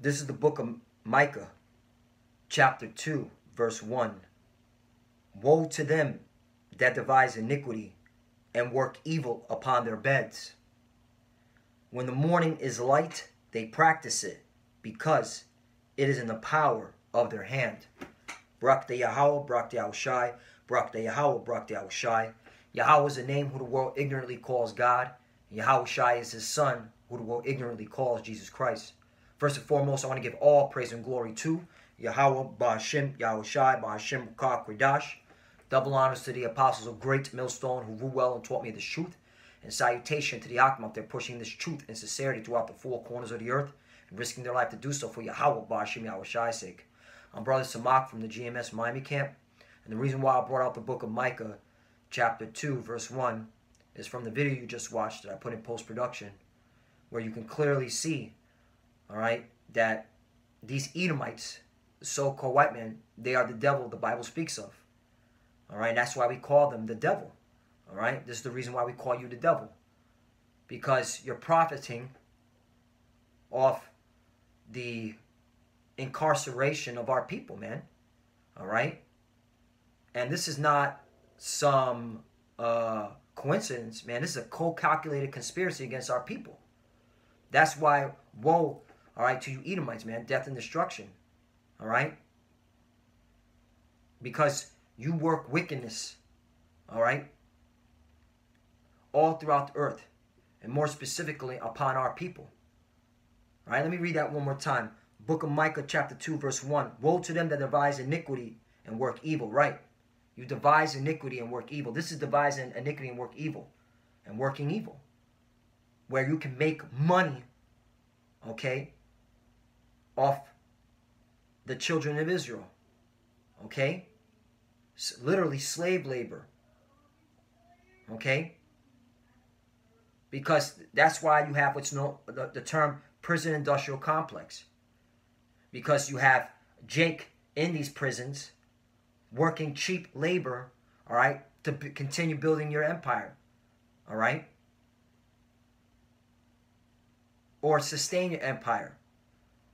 This is the book of Micah, chapter 2, verse 1. Woe to them that devise iniquity and work evil upon their beds. When the morning is light, they practice it, because it is in the power of their hand. Barak de Yahweh, Barak de Yahushai, Barak de Yahweh, Barak de Yahushai. Yahweh is a name who the world ignorantly calls God. Yahushai is his son, who the world ignorantly calls Jesus Christ. First and foremost, I want to give all praise and glory to Yahweh, Ba'Hashem, Yahushai, Ba'Hashem, Kah, Kradash. Double honors to the apostles of Great Millstone who rule well and taught me the truth. And salutation to the Akim out there pushing this truth and sincerity throughout the four corners of the earth and risking their life to do so for Yahweh, Ba'Hashem, Yahushai's sake. I'm Brother Samak from the GMS Miami camp. And the reason why I brought out the book of Micah, chapter 2, verse 1, is from the video you just watched that I put in post-production, where you can clearly see, all right, that these Edomites, the so-called white men, they are the devil the Bible speaks of. All right, that's why we call them the devil. All right, this is the reason why we call you the devil. Because you're profiting off the incarceration of our people, man. All right? And this is not some coincidence, man. This is a calculated conspiracy against our people. That's why, woe, all right, to you Edomites, man, death and destruction. All right? Because you work wickedness, all right, all throughout the earth, and more specifically upon our people. All right, let me read that one more time. Book of Micah, chapter 2, verse 1. Woe to them that devise iniquity and work evil. Right. You devise iniquity and work evil. This is devising iniquity and work evil. And working evil. Where you can make money, okay, off the children of Israel. Okay? Literally slave labor. Okay? Because that's why you have what's known the term prison industrial complex. Because you have Jake in these prisons working cheap labor, all right, to continue building your empire, all right, or sustain your empire,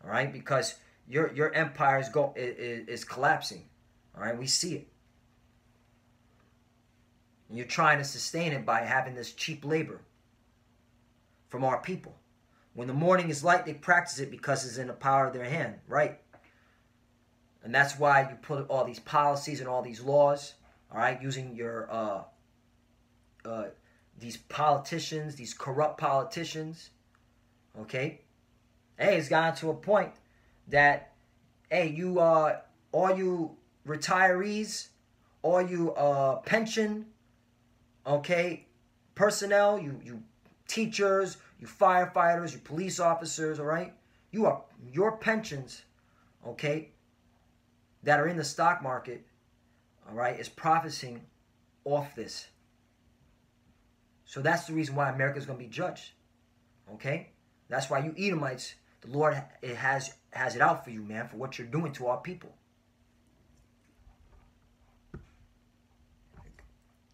all right, because your empire is collapsing, all right. We see it. And you're trying to sustain it by having this cheap labor from our people. When the morning is light, they practice it because it's in the power of their hand, right? And that's why you put all these policies and all these laws, all right, using your these politicians, these corrupt politicians, okay? Hey, it's gotten to a point that, hey, you all you retirees, all you pension, okay, personnel, you teachers, you firefighters, you police officers, all right? Your pensions, okay, that are in the stock market, all right, is profiting off this. So that's the reason why America is going to be judged, okay? That's why you Edomites, the Lord has it out for you, man, for what you're doing to our people.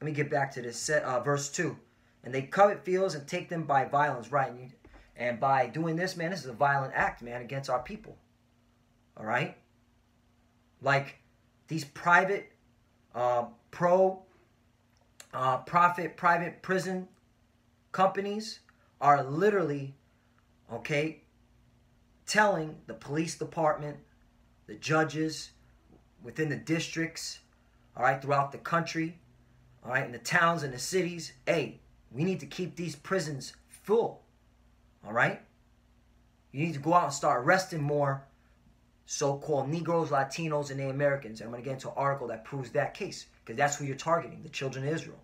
Let me get back to this, verse 2. And they covet fields and take them by violence, right? And by doing this, man, this is a violent act, man, against our people. All right? Like these private, profit private prison companies are literally, okay, telling the police department, the judges within the districts, all right, throughout the country, all right, in the towns and the cities, hey, we need to keep these prisons full, all right? You need to go out and start arresting more so-called Negroes, Latinos, and Native Americans. And I'm going to get into an article that proves that case, because that's who you're targeting, the children of Israel.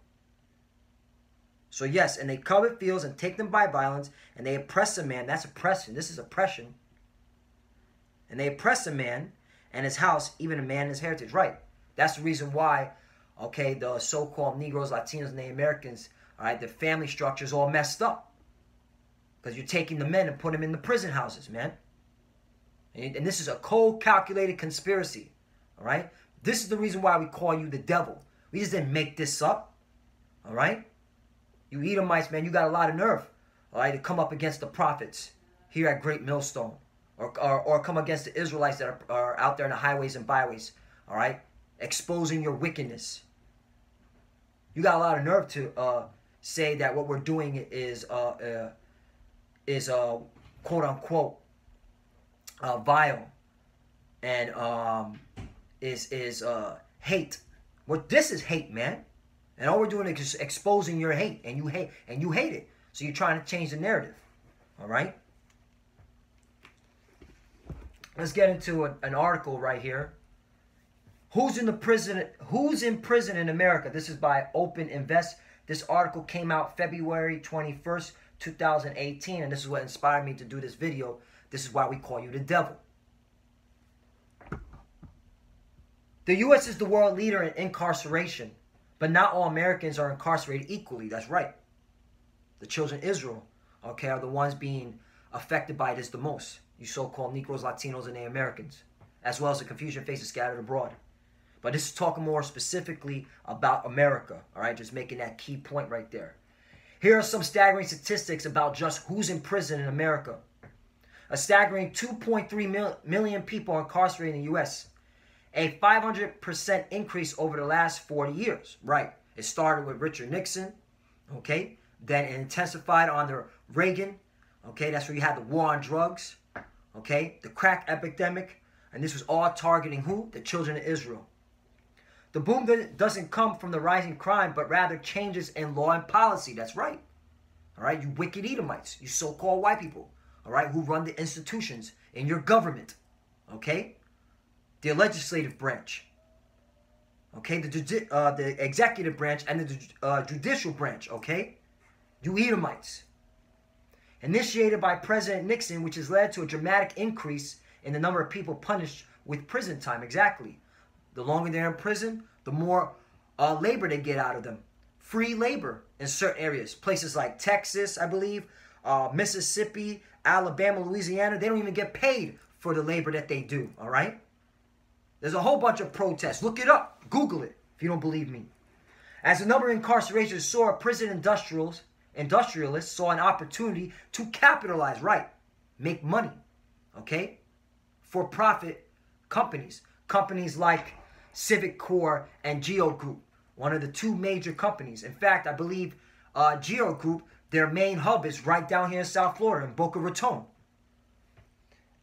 So yes, and they covet fields and take them by violence, and they oppress a man. That's oppression. This is oppression. And they oppress a man and his house, even a man and his heritage. Right. That's the reason why, okay, the so-called Negroes, Latinos, and Native Americans, all right, the family structure is all messed up. Because you're taking the men and putting them in the prison houses, man. And this is a cold, calculated conspiracy, all right? This is the reason why we call you the devil. We just didn't make this up, all right? You Edomites, man, you got a lot of nerve, all right, to come up against the prophets here at Great Millstone, or come against the Israelites that are out there in the highways and byways, all right? Exposing your wickedness. You got a lot of nerve to say that what we're doing is quote unquote vile and is hate. Well, this is hate, man. And all we're doing is just exposing your hate, and you hate it. So you're trying to change the narrative. All right? Let's get into an article right here. Who's in prison in America? This is by Open Invest. This article came out February 21st, 2018, and this is what inspired me to do this video. This is why we call you the devil. The U.S. is the world leader in incarceration, but not all Americans are incarcerated equally. That's right. The children of Israel, okay, are the ones being affected by this the most. You so-called Negroes, Latinos, and Native Americans, as well as the confusion faces scattered abroad. But this is talking more specifically about America, all right? Just making that key point right there. Here are some staggering statistics about just who's in prison in America. A staggering 2.3 million people are incarcerated in the U.S., a 500% increase over the last 40 years. Right. It started with Richard Nixon, okay? Then it intensified under Reagan, okay? That's where you had the war on drugs, okay? The crack epidemic, and this was all targeting who? The children of Israel. The boom doesn't come from the rising crime, but rather changes in law and policy. That's right. All right, you wicked Edomites, you so-called white people, all right, who run the institutions in your government, okay? The legislative branch, okay, the executive branch and the judicial branch, okay? You Edomites. Initiated by President Nixon, which has led to a dramatic increase in the number of people punished with prison time. Exactly. The longer they're in prison, the more labor they get out of them. Free labor in certain areas. Places like Texas, I believe, Mississippi, Alabama, Louisiana, they don't even get paid for the labor that they do, all right? There's a whole bunch of protests. Look it up. Google it if you don't believe me. As the number of incarcerations soar, prison industrialists saw an opportunity to capitalize, right? Make money, okay? For-profit companies. Companies like Civic Corps and Geo Group, one of the two major companies. In fact, I believe Geo Group, their main hub is right down here in South Florida in Boca Raton.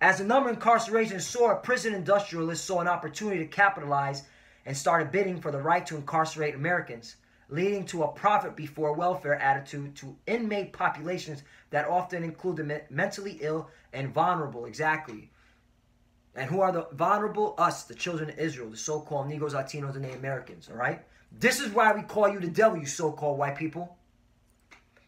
As the number of incarcerations soared, prison industrialists saw an opportunity to capitalize and started bidding for the right to incarcerate Americans, leading to a profit before welfare attitude to inmate populations that often include the mentally ill and vulnerable. Exactly. And who are the vulnerable? Us, the children of Israel, the so-called Negroes, Latinos, and Native Americans, all right? This is why we call you the devil, you so-called white people.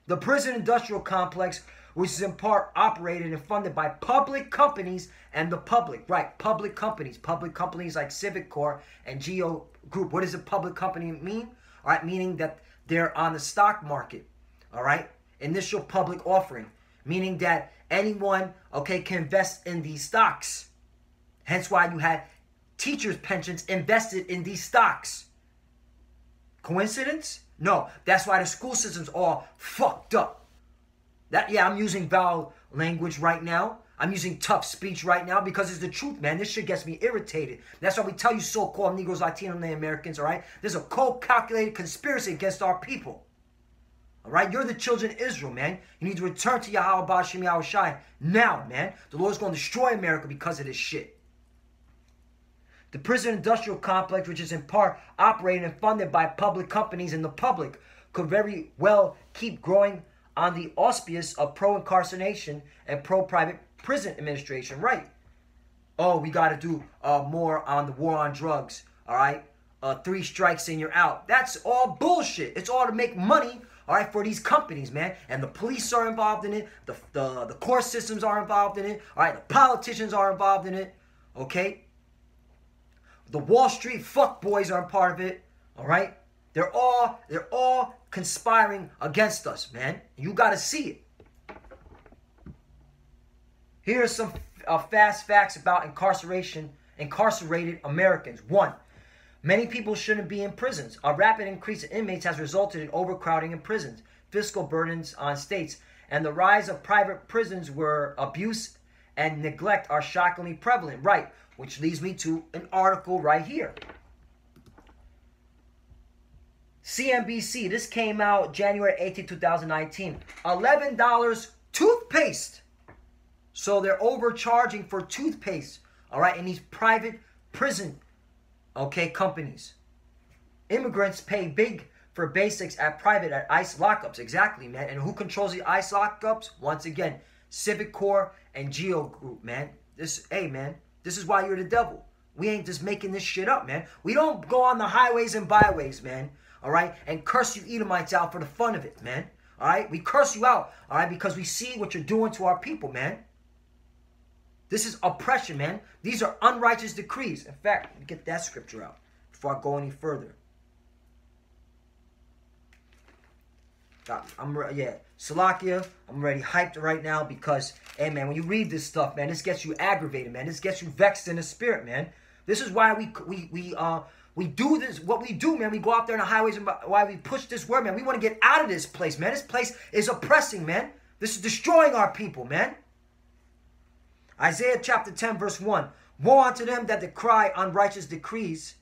The prison industrial complex, which is in part operated and funded by public companies and the public. Right, public companies. Public companies like Civic Corps and Geo Group. What does a public company mean? All right, meaning that they're on the stock market. All right, initial public offering. Meaning that anyone, okay, can invest in these stocks. Hence why you had teachers' pensions invested in these stocks. Coincidence? No, that's why the school system's all fucked up. Yeah, I'm using foul language right now. I'm using tough speech right now because it's the truth, man. This shit gets me irritated. That's why we tell you so-called Negroes, Latinos, and Americans, all right? There's a cold, calculated conspiracy against our people. All right? You're the children of Israel, man. You need to return to Yahweh Ba'Shem Yahweh Shai now, man. The Lord's going to destroy America because of this shit. The prison industrial complex, which is in part operated and funded by public companies and the public, could very well keep growing on the auspice of pro-incarceration and pro-private prison administration. Right. Oh, we got to do more on the war on drugs. All right. 3 strikes and you're out. That's all bullshit. It's all to make money, all right, for these companies, man. And the police are involved in it. The court systems are involved in it. All right. The politicians are involved in it. Okay. The Wall Street fuckboys are a part of it. All right. They're all conspiring against us, man. You got to see it. Here are some fast facts about incarcerated Americans. 1, many people shouldn't be in prisons. A rapid increase in inmates has resulted in overcrowding in prisons, fiscal burdens on states, and the rise of private prisons where abuse and neglect are shockingly prevalent. Right, which leads me to an article right here. CNBC, this came out January 18, 2019. $11 toothpaste. So they're overcharging for toothpaste, all right, in these private prison, okay, companies. Immigrants pay big for basics at ICE lockups. Exactly, man. And who controls the ICE lockups? Once again, Civic Corps and Geo Group, man. Hey, man, this is why you're the devil. We ain't just making this shit up, man. We don't go on the highways and byways, man, all right, and curse you Edomites out for the fun of it, man, all right? We curse you out, all right, because we see what you're doing to our people, man. This is oppression, man. These are unrighteous decrees. In fact, let me get that scripture out before I go any further. Salakia, I'm already hyped right now because, hey, man, when you read this stuff, man, this gets you aggravated, man. This gets you vexed in the spirit, man. This is why we do this, what we do, man. We go out there on the highways and why we push this word, man. We want to get out of this place, man. This place is oppressing, man. This is destroying our people, man. Isaiah chapter 10, verse 1. Woe unto them that decry unrighteous decrees.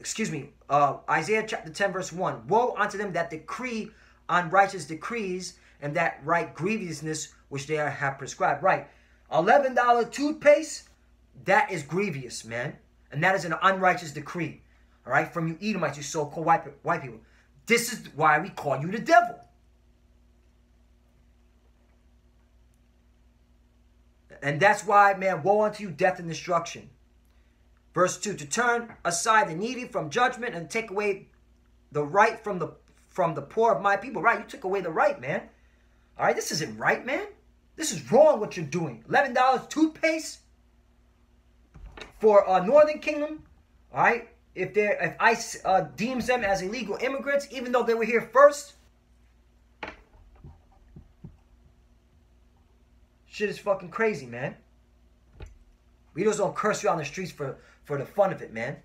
Isaiah chapter 10, verse 1. Woe unto them that decree unrighteous decrees and that write grievousness which they have prescribed. Right. $11 toothpaste, that is grievous, man. And that is an unrighteous decree. All right. From you Edomites, you so-called white people. This is why we call you the devil. And that's why, man, woe unto you, death and destruction. Verse 2, to turn aside the needy from judgment and take away the right from the poor of my people. Right, you took away the right, man. All right, this isn't right, man. This is wrong what you're doing. $11 toothpaste for Northern Kingdom. All right, if ICE deems them as illegal immigrants, even though they were here first. Shit is fucking crazy, man. We just don't curse you on the streets for the fun of it, man.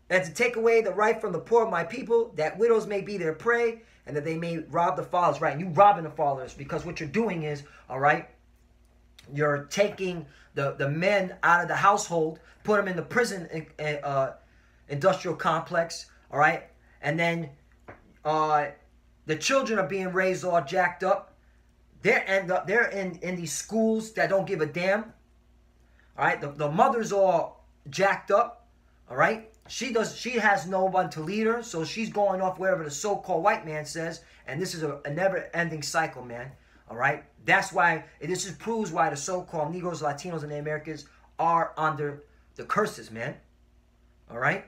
And to take away the right from the poor of my people, that widows may be their prey, and that they may rob the fathers. Right, and you robbing the fathers, because what you're doing is, all right, you're taking the men out of the household, put them in the prison industrial complex, all right, and then the children are being raised all jacked up. They're in these schools that don't give a damn. All right, the mother's all jacked up. All right, she has no one to lead her, so she's going off wherever the so-called white man says, and this is a never-ending cycle, man. All right, that's why this proves why the so-called Negroes, Latinos, and the Americans are under the curses, man. All right,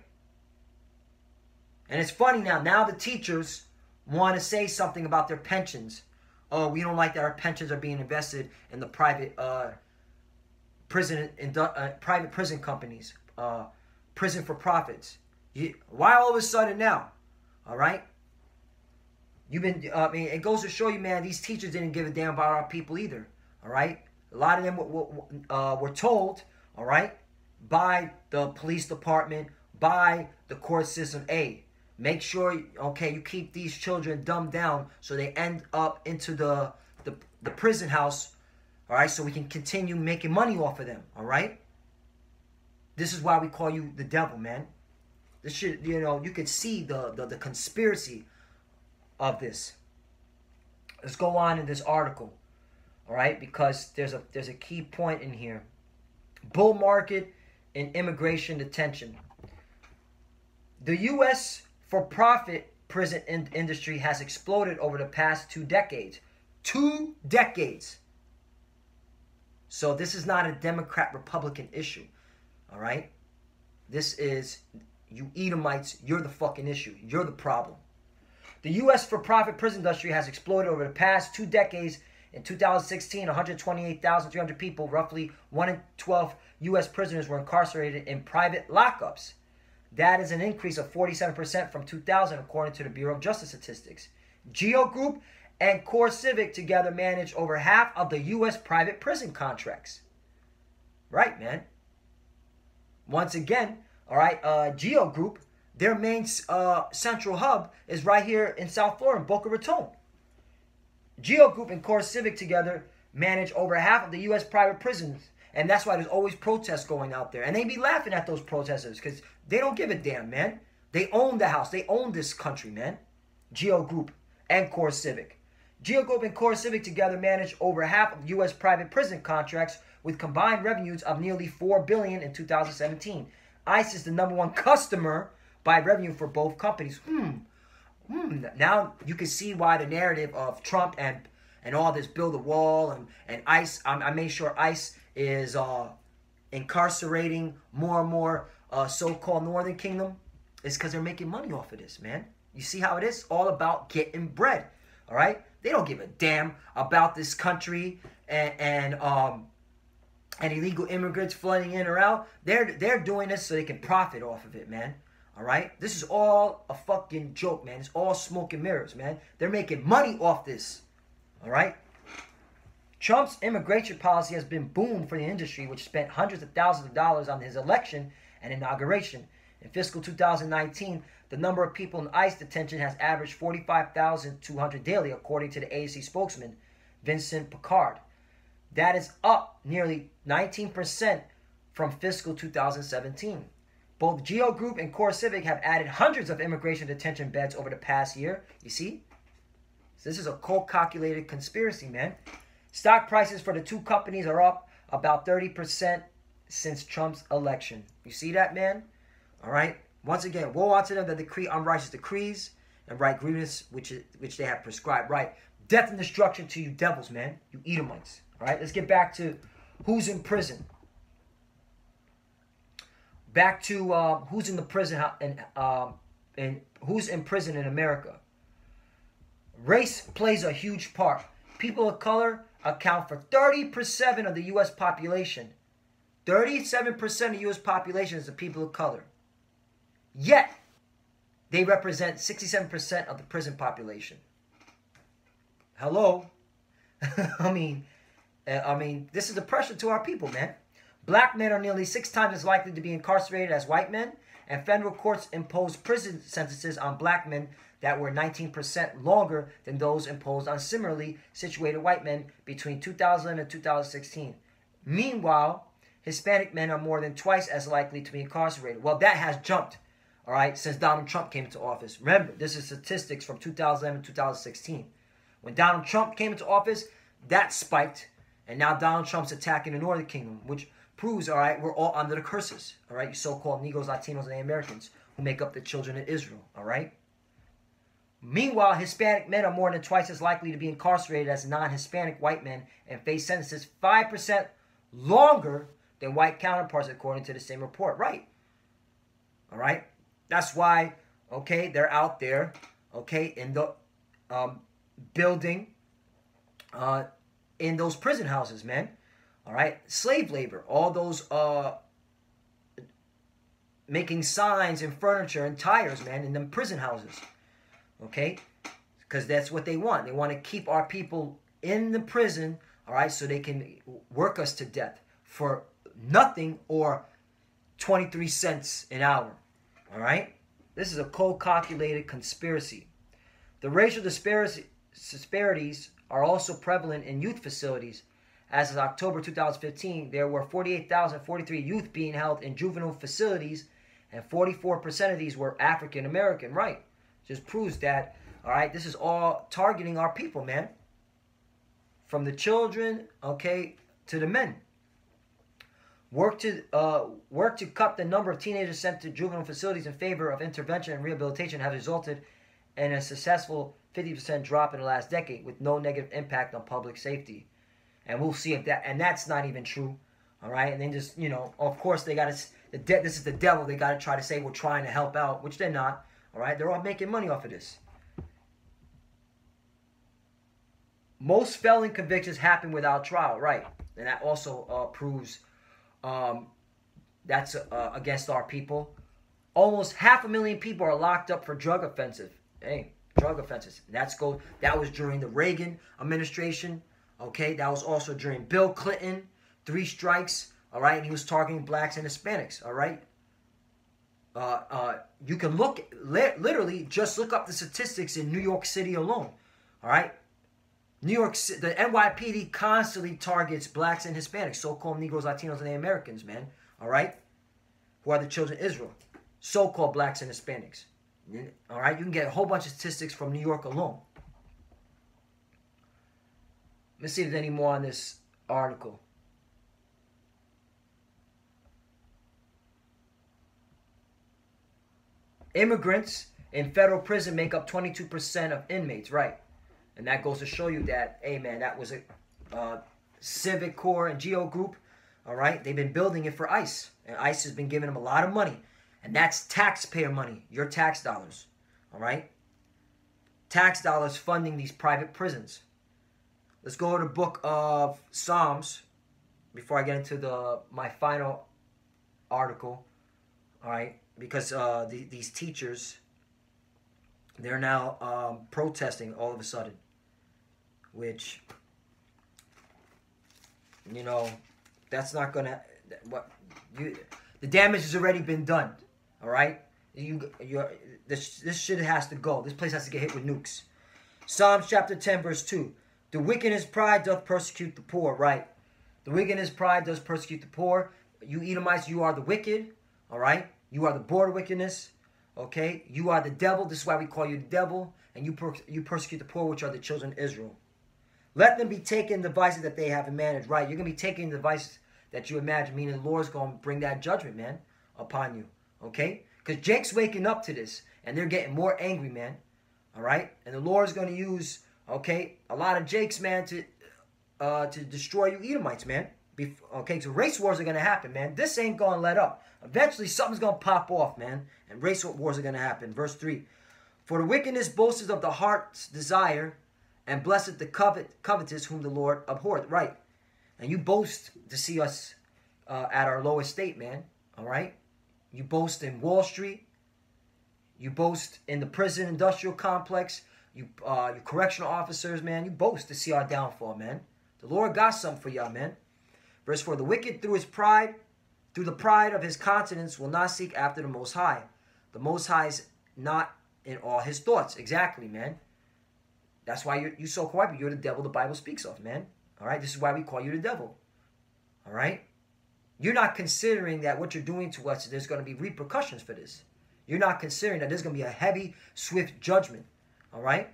and it's funny now. Now the teachers want to say something about their pensions. Oh, we don't like that our pensions are being invested in the private private prison companies, prison for profits. Why all of a sudden now? All right. It goes to show you, man. These teachers didn't give a damn about our people either. All right. A lot of them were told, all right, by the police department, by the court system, hey, make sure, okay, you keep these children dumbed down so they end up into the prison house, all right, so we can continue making money off of them, all right? This is why we call you the devil, man. This shit, you could see the conspiracy of this. Let's go on in this article, all right, because there's a key point in here. Bull market in immigration detention. The U.S. for-profit prison industry has exploded over the past 2 decades. 2 decades. So this is not a Democrat-Republican issue. All right? This is, you Edomites, you're the fucking issue. You're the problem. The U.S. for-profit prison industry has exploded over the past 2 decades. In 2016, 128,300 people, roughly 1 in 12 U.S. prisoners, were incarcerated in private lockups. That is an increase of 47% from 2000, according to the Bureau of Justice Statistics. Geo Group and Core Civic together manage over half of the U.S. private prison contracts. Right, man. Once again, all right, Geo Group, their main central hub is right here in South Florida, in Boca Raton. Geo Group and Core Civic together manage over half of the U.S. private prisons. And that's why there's always protests going out there. And they be laughing at those protesters because they don't give a damn, man. They own the house. They own this country, man. Geo Group and Core Civic. Geo Group and Core Civic together manage over half of U.S. private prison contracts with combined revenues of nearly $4 billion in 2017. ICE is the #1 customer by revenue for both companies. Now you can see why the narrative of Trump and all this build a wall and ICE, I made sure ICE is incarcerating more and more so-called Northern Kingdom. It's because they're making money off of this, man. You see how it is? All about getting bread, all right? They don't give a damn about this country and illegal immigrants flooding in or out. They're doing this so they can profit off of it, man. All right? This is all a fucking joke, man. It's all smoke and mirrors, man. They're making money off this. All right? Trump's immigration policy has been boom for the industry, which spent hundreds of thousands of dollars on his election and inauguration. In fiscal 2019, the number of people in ICE detention has averaged 45,200 daily, according to the AAC spokesman, Vincent Picard. That is up nearly 19% from fiscal 2017. Both Geo Group and Core Civic have added hundreds of immigration detention beds over the past year. You see? So this is a cold calculated conspiracy, man. Stock prices for the two companies are up about 30% since Trump's election. You see that, man? All right? Once again, woe unto them that decree unrighteous decrees and write grievance which they have prescribed. Right? Death and destruction to you devils, man. You Edomites. All right? Let's get back to who's in prison. Back to who's in the prison and who's in prison in America. Race plays a huge part. People of color account for 30% of the U.S. population. 37% of the U.S. population is the people of color. Yet, they represent 67% of the prison population. Hello? I mean, this is the pressure to our people, man. Black men are nearly 6 times as likely to be incarcerated as white men, and federal courts imposed prison sentences on black men that were 19% longer than those imposed on similarly situated white men between 2000 and 2016. Meanwhile, Hispanic men are more than twice as likely to be incarcerated. Well, that has jumped, all right, since Donald Trump came into office. Remember, this is statistics from 2011 to 2016. When Donald Trump came into office, that spiked, and now Donald Trump's attacking the Northern Kingdom, which proves, all right, we're all under the curses, all right, you so-called Negroes, Latinos, and Americans who make up the children of Israel, all right? Meanwhile, Hispanic men are more than twice as likely to be incarcerated as non-Hispanic white men and face sentences 5% longer than white counterparts, according to the same report. Right. All right. That's why, okay, they're out there, okay, in the building in those prison houses, man. All right. Slave labor, all those making signs and furniture and tires, man, in them prison houses. Okay, because that's what they want. They want to keep our people in the prison, all right, so they can work us to death for nothing or 23 cents an hour, all right? This is a cold calculated conspiracy. The racial disparities are also prevalent in youth facilities. As of October 2015, there were 48,043 youth being held in juvenile facilities, and 44% of these were African American, right? Just proves that, all right, this is all targeting our people, man. From the children, okay, to the men. Work to cut the number of teenagers sent to juvenile facilities in favor of intervention and rehabilitation has resulted in a successful 50% drop in the last decade with no negative impact on public safety. And we'll see if that, and that's not even true, all right? And then just, you know, of course they got to, this is the devil, they got to try to say we're trying to help out, which they're not. All right, they're all making money off of this. Most felon convictions happen without trial, right? And that also proves that's against our people. Almost 500,000 people are locked up for drug offenses. Hey, drug offenses. That was during the Reagan administration. Okay, that was also during Bill Clinton. 3 strikes. All right, and he was targeting blacks and Hispanics. All right. You can literally just look up the statistics in New York City alone. All right. New York, the NYPD constantly targets blacks and Hispanics, so-called Negroes, Latinos, and Americans, man. All right? Who are the children of Israel. So-called blacks and Hispanics. All right? You can get a whole bunch of statistics from New York alone. Let's see if there's any more on this article. Immigrants in federal prison make up 22% of inmates, right? And that goes to show you that, hey man, that was a Civic Corps and Geo group, all right? They've been building it for ICE, and ICE has been giving them a lot of money, and that's taxpayer money, your tax dollars, all right? Tax dollars funding these private prisons. Let's go to the book of Psalms before I get into my final article, all right? Because these teachers, they're now protesting all of a sudden, which, you know, that's not gonna. The damage has already been done. All right, this shit has to go. This place has to get hit with nukes. Psalms chapter 10 verse 2. The wicked in his pride doth persecute the poor. Right, the wicked in his pride does persecute the poor. You Edomites, you are the wicked. All right, you are the border wickedness. Okay, you are the devil. This is why we call you the devil. And you persecute the poor, which are the children of Israel. Let them be taken the devices that they have managed. Right, you're going to be taking the devices that you imagine, meaning the Lord's going to bring that judgment, man, upon you. Okay, because Jake's waking up to this, and they're getting more angry, man. All right, and the Lord's going to use, okay, a lot of Jakes, man, to destroy you Edomites, man. Okay, so race wars are going to happen, man. This ain't going to let up. Eventually, something's going to pop off, man. And race wars are going to happen. Verse 3. For the wickedness boasts of the heart's desire, and blessed the covetous whom the Lord abhorreth. Right. And you boast to see us at our lowest state, man. All right. You boast in Wall Street. You boast in the prison industrial complex. You correctional officers, man. You boast to see our downfall, man. The Lord got something for y'all, man. Verse 4. The wicked through the pride of his countenance will not seek after the Most High. The Most High is not in all his thoughts. Exactly, man. That's why you're so quiet. You're the devil the Bible speaks of, man. All right? This is why we call you the devil. All right? You're not considering that what you're doing to us, there's going to be repercussions for this. You're not considering that there's going to be a heavy, swift judgment. All right?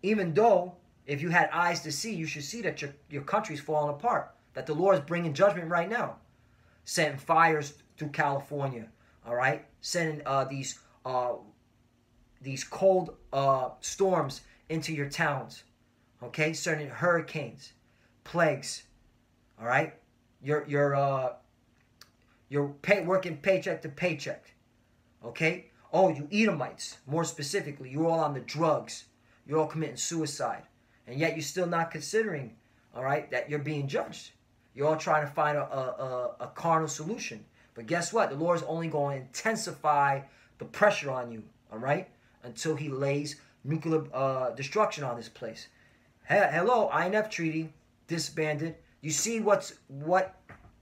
Even though, if you had eyes to see, you should see that your country's falling apart. That the Lord is bringing judgment right now. Sending fires through California. All right? Sending these cold storms into your towns. Okay? Sending hurricanes. Plagues. All right? You're working paycheck to paycheck. Okay? Oh, you Edomites, more specifically, you're all on the drugs. You're all committing suicide. And yet you're still not considering, all right, that you're being judged. You're all trying to find a carnal solution. But guess what? The Lord is only going to intensify the pressure on you, all right, until he lays nuclear destruction on this place. Hello, INF treaty disbanded. You see what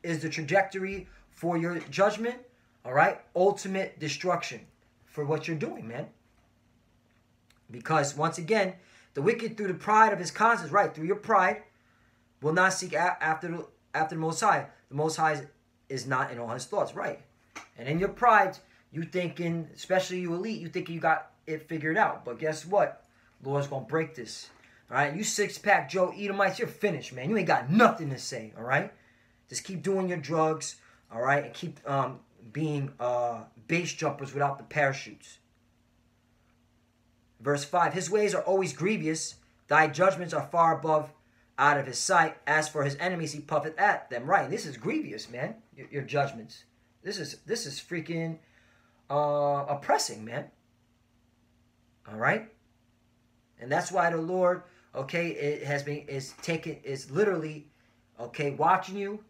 is the trajectory for your judgment? All right, ultimate destruction for what you're doing, man. Because once again, the wicked through the pride of his conscience, right, through your pride, will not seek after the Most High. The Most High is not in all his thoughts, right? And in your pride, you thinking, especially you elite, you think you got it figured out. But guess what? The Lord's going to break this. All right? You six-pack Joe Edomites, you're finished, man. You ain't got nothing to say, all right? Just keep doing your drugs, all right? And keep being base jumpers without the parachutes. Verse 5, his ways are always grievous. Thy judgments are far above out of his sight. As for his enemies, he puffeth at them. Right, this is grievous, man. Your judgments. This is freaking oppressing, man. All right? And that's why the Lord, okay, is literally, okay, watching you,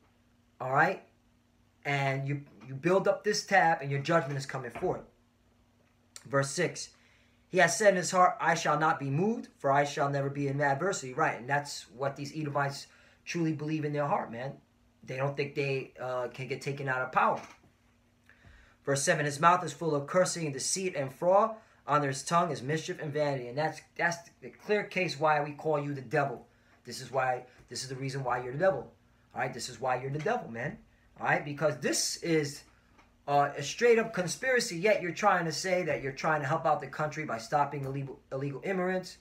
all right? And you build up this tab and your judgment is coming forth. Verse 6. He has said in his heart, I shall not be moved, for I shall never be in adversity. Right, and that's what these Edomites truly believe in their heart, man. They don't think they can get taken out of power. Verse 7, his mouth is full of cursing and deceit and fraud. on their tongue is mischief and vanity. And that's the clear case why we call you the devil. This is the reason why you're the devil. All right, this is why you're the devil, man. All right, because this is a straight up conspiracy, yet you're trying to say that you're trying to help out the country by stopping illegal immigrants.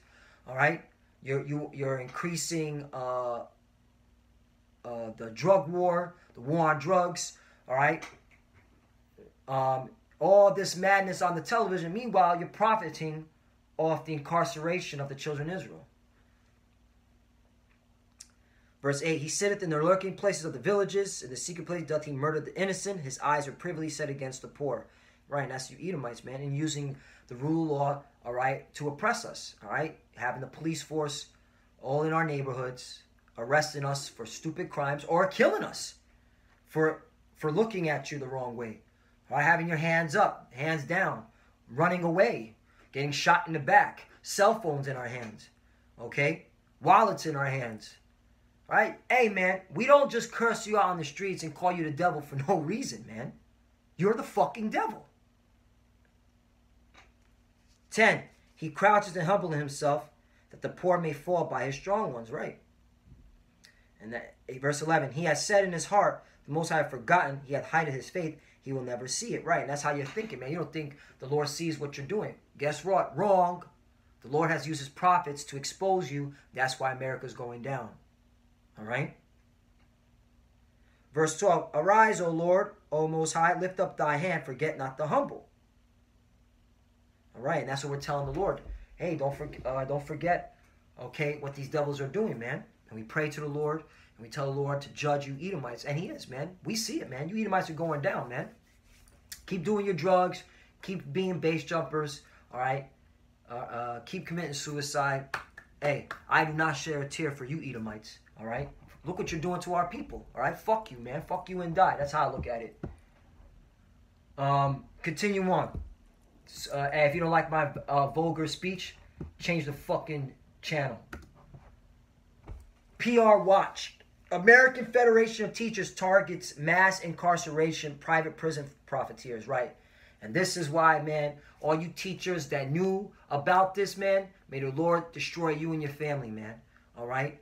All right, you're increasing the drug war, the war on drugs. All right, all this madness on the television. Meanwhile, you're profiting off the incarceration of the children of Israel. Verse 8, he sitteth in the lurking places of the villages. In the secret place doth he murder the innocent. His eyes are privily set against the poor. Right, and that's you Edomites, man. And using the rule of law, all right, to oppress us. All right, having the police force all in our neighborhoods, arresting us for stupid crimes or killing us for looking at you the wrong way. All right, having your hands up, hands down, running away, getting shot in the back, cell phones in our hands, okay, wallets in our hands. Right? Hey, man, we don't just curse you out on the streets and call you the devil for no reason, man. You're the fucking devil. 10. He crouches and humbles himself that the poor may fall by his strong ones. Right? And that, verse 11. He has said in his heart, the Most High have forgotten, he hath hidden his faith, he will never see it. Right? And that's how you're thinking, man. You don't think the Lord sees what you're doing. Guess what? Wrong. The Lord has used his prophets to expose you. That's why America's going down. All right. Verse 12. Arise, O Lord, O Most High, lift up thy hand, forget not the humble. All right, and that's what we're telling the Lord. Hey, don't forget, okay, what these devils are doing, man. And we pray to the Lord, and we tell the Lord to judge you Edomites, and he is, man. We see it, man. You Edomites are going down, man. Keep doing your drugs, keep being base jumpers, all right. Keep committing suicide. Hey, I do not share a tear for you Edomites. All right? Look what you're doing to our people. All right? Fuck you, man. Fuck you and die. That's how I look at it. Continue on. Hey, if you don't like my vulgar speech, change the fucking channel. PR Watch. American Federation of Teachers targets mass incarceration, private prison profiteers. Right? And this is why, man, all you teachers that knew about this, man, may the Lord destroy you and your family, man. All right?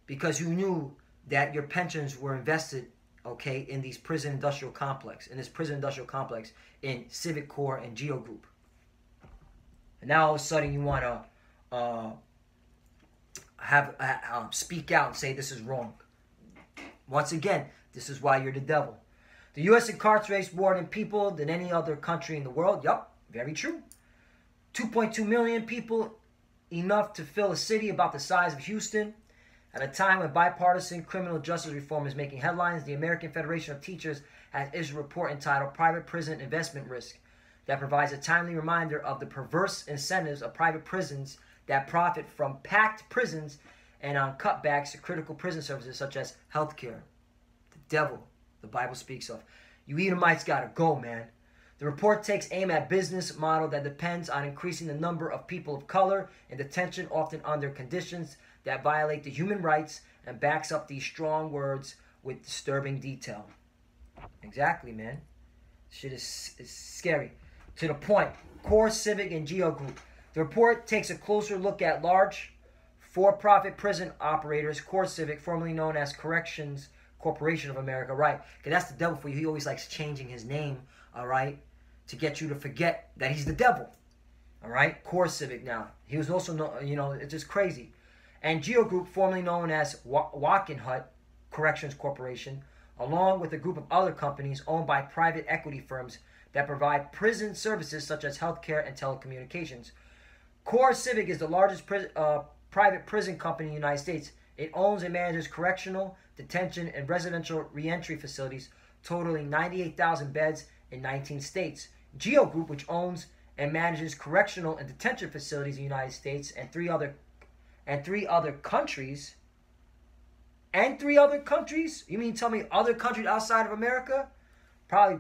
Because you knew that your pensions were invested, okay, in these prison industrial complex, in Civic Corps and Geo Group. And now all of a sudden you want to speak out and say this is wrong. Once again, this is why you're the devil. The U.S. incarcerates more than people than any other country in the world. Yup, very true. 2.2 million people, enough to fill a city about the size of Houston. At a time when bipartisan criminal justice reform is making headlines, the American Federation of Teachers has issued a report entitled Private Prison Investment Risk that provides a timely reminder of the perverse incentives of private prisons that profit from packed prisons and on cutbacks to critical prison services such as healthcare. The devil, the Bible speaks of. You Edomites gotta go, man. The report takes aim at a business model that depends on increasing the number of people of color in detention, often under conditions that violate the human rights, and backs up these strong words with disturbing detail. Exactly, man. Shit is scary. To the point, Core Civic and Geo Group. The report takes a closer look at large for-profit prison operators, Core Civic, formerly known as Corrections Corporation of America. Right, because that's the devil for you. He always likes changing his name, all right, to get you to forget that he's the devil. All right, Core Civic now. He was also, you know, it's just crazy. And Geo Group, formerly known as Wackenhut Corrections Corporation, along with a group of other companies owned by private equity firms that provide prison services such as healthcare and telecommunications. Core Civic is the largest private prison company in the United States. It owns and manages correctional, detention, and residential reentry facilities totaling 98,000 beds in 19 states. Geo Group, which owns and manages correctional and detention facilities in the United States and three other countries. And 3 other countries? You mean tell me other countries outside of America? Probably,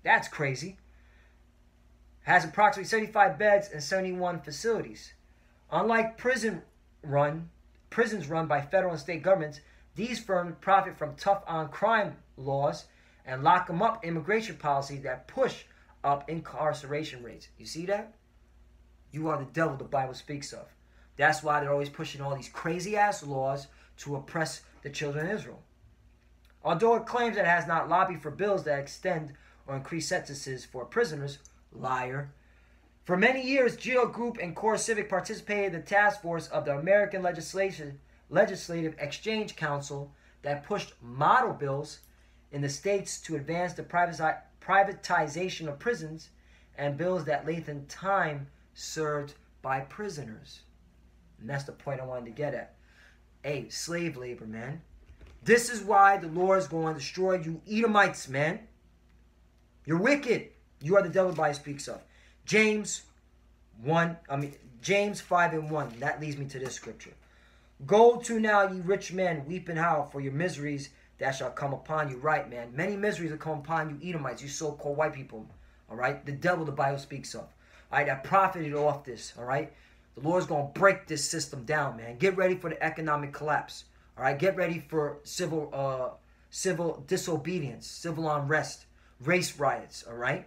that's crazy. Has approximately 75 beds and 71 facilities. Unlike prisons run by federal and state governments, these firms profit from tough on crime laws and lock them up immigration policies that push up incarceration rates. You see that? You are the devil the Bible speaks of. That's why they're always pushing all these crazy-ass laws to oppress the children of Israel. Although it claims that it has not lobbied for bills that extend or increase sentences for prisoners, liar. For many years, GEO Group and Core Civic participated in the task force of the American Legislative Exchange Council that pushed model bills in the states to advance the privatization of prisons and bills that lengthen time served by prisoners. And that's the point I wanted to get at. Hey, slave labor, man. This is why the Lord is going to destroy you Edomites, man. You're wicked. You are the devil the Bible speaks of. James 5:1. That leads me to this scripture. Go to now, ye rich men, weep and howl for your miseries that shall come upon you. Right, man. Many miseries will come upon you Edomites, you so-called white people. All right? The devil the Bible speaks of. All right? That profited off this. All right? The Lord's going to break this system down, man. Get ready for the economic collapse. All right? Get ready for civil disobedience, civil unrest, race riots. All right?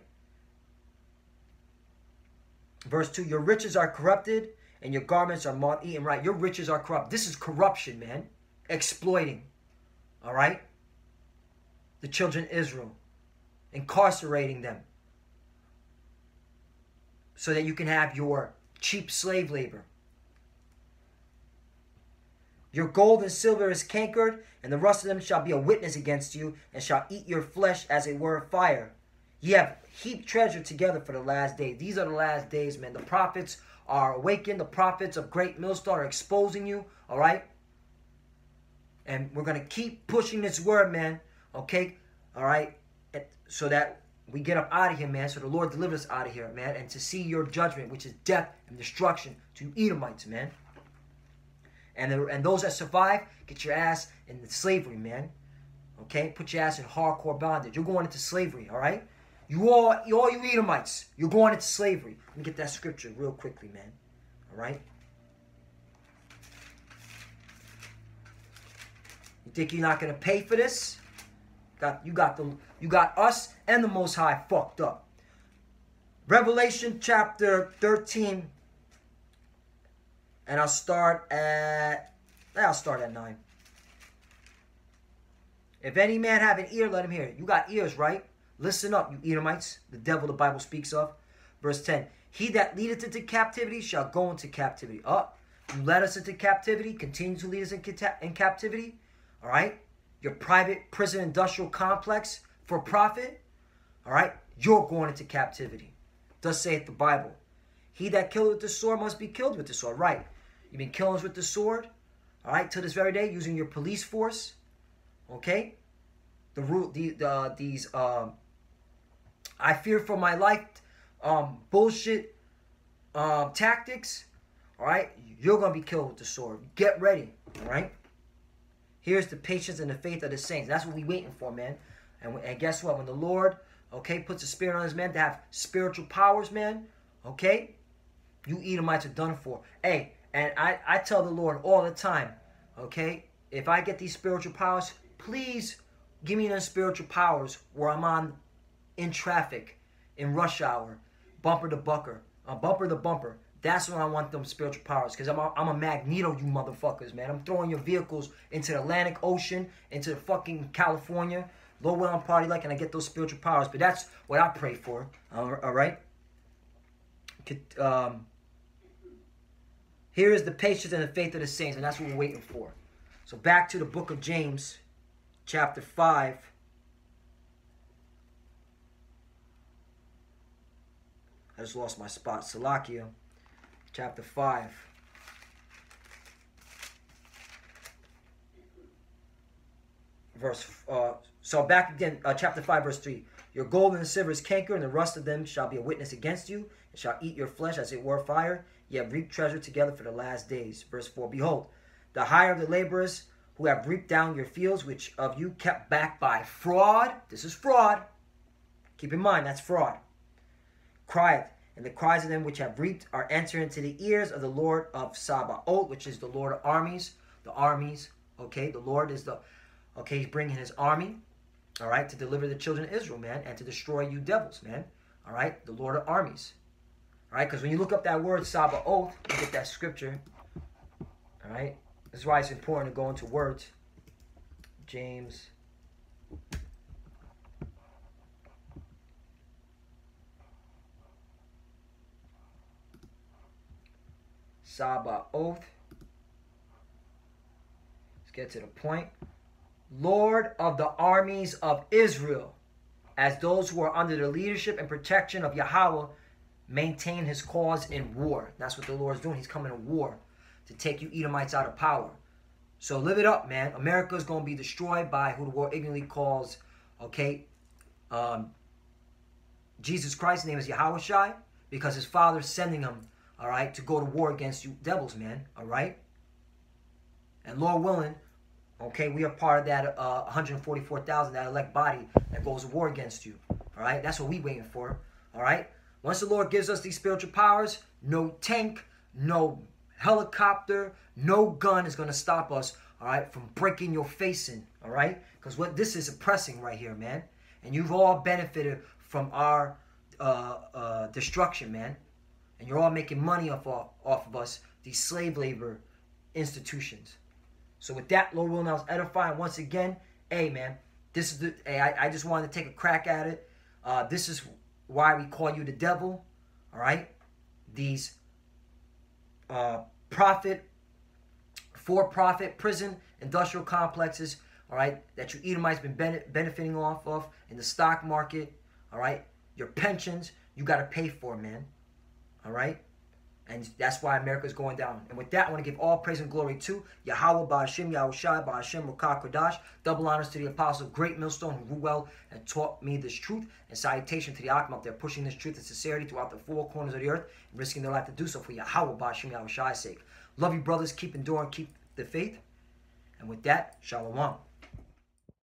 Verse 2, your riches are corrupted and your garments are moth-eaten. Right? Your riches are corrupt. This is corruption, man. Exploiting. All right? The children of Israel. Incarcerating them. So that you can have your cheap slave labor. Your gold and silver is cankered, and the rust of them shall be a witness against you, and shall eat your flesh as it were fire. Ye have heaped treasure together for the last days. These are the last days, man. The prophets are awakened. The prophets of Great Millstone are exposing you, all right? And we're going to keep pushing this word, man, okay? All right? So that we get up out of here, man. So the Lord delivers us out of here, man. And to see your judgment, which is death and destruction to Edomites, man. And those that survive, get your ass in slavery, man. Okay? Put your ass in hardcore bondage. You're going into slavery, all right? All you Edomites, you're going into slavery. Let me get that scripture real quickly, man. All right? You think you're not going to pay for this? You got us and the Most High fucked up. Revelation chapter 13. And I'll start at 9. If any man have an ear, let him hear it. You got ears, right? Listen up, you Edomites, the devil the Bible speaks of. Verse 10. He that leadeth into captivity shall go into captivity. You led us into captivity, continue to lead us in captivity. All right? Your private prison industrial complex for profit. All right? You're going into captivity. Thus saith the Bible. He that killeth with the sword must be killed with the sword. Right. You've been killing us with the sword. All right. Till this very day, using your police force. Okay. These I fear for my life bullshit tactics. All right. You're going to be killed with the sword. Get ready. All right. Here's the patience and the faith of the saints. That's what we're waiting for, man. And guess what? When the Lord, okay, puts a spirit on his men to have spiritual powers, man, okay, you Edomites are done for. Hey, and I tell the Lord all the time, okay, if I get these spiritual powers, please give me those spiritual powers where I'm in traffic, in rush hour, bumper to bumper. That's when I want them spiritual powers, because I'm a Magneto, you motherfuckers, man. I'm throwing your vehicles into the Atlantic Ocean, into the fucking California, low well and party like, and I get those spiritual powers. But that's what I pray for, all right? Here is the patience and the faith of the saints, and that's what we're waiting for. So back to the book of James, chapter 5. I just lost my spot. Salakia, chapter 5. So back again, chapter 5, verse 3. Your gold and silver is canker, and the rust of them shall be a witness against you, and shall eat your flesh as it were fire. Ye have reaped treasure together for the last days. Verse 4. Behold, the hire of the laborers who have reaped down your fields, which of you kept back by fraud. This is fraud. Keep in mind, that's fraud. Crieth, and the cries of them which have reaped are entering into the ears of the Lord of Sabaoth, which is the Lord of armies. The armies, okay? The Lord is the, okay, he's bringing his army, all right, to deliver the children of Israel, man, and to destroy you devils, man, all right? The Lord of armies, All right, because when you look up that word Sabaoth, you get that scripture. All right, this is why it's important to go into words. James. Sabaoth. Let's get to the point. Lord of the armies of Israel, as those who are under the leadership and protection of Yahweh maintain his cause in war. That's what the Lord is doing. He's coming to war to take you Edomites out of power. So live it up, man. America is going to be destroyed by who the world ignorantly calls, okay, Jesus Christ. His name is Yahushua, because his father's sending him, all right, to go to war against you devils, man, all right? And Lord willing, okay, we are part of that 144,000, that elect body that goes to war against you, all right? That's what we waiting for, all right? Once the Lord gives us these spiritual powers, no tank, no helicopter, no gun is going to stop us, all right, from breaking your face in, all right? Because what this is oppressing right here, man. And you've all benefited from our destruction, man. And you're all making money off of us, these slave labor institutions. So with that, Lord willing, I was edifying once again. Hey, man, this is the. Hey, I just wanted to take a crack at it. This is why we call you the devil. All right, these for-profit prison industrial complexes. All right, that you Edomites been benefiting off of in the stock market. All right, your pensions you got to pay for, man. All right. And that's why America is going down. And with that, I want to give all praise and glory to Yahweh, Ba'ashim, Yahushai, Ba'ashim, Rukah, Kodash. Double honors to the apostle, great millstone, who grew well and taught me this truth. And salutation to the Akim up there, pushing this truth and sincerity throughout the four corners of the earth, and risking their life to do so for Yahweh, Ba'ashim, Yahushai's sake. Love you, brothers. Keep enduring, keep the faith. And with that, Shalom.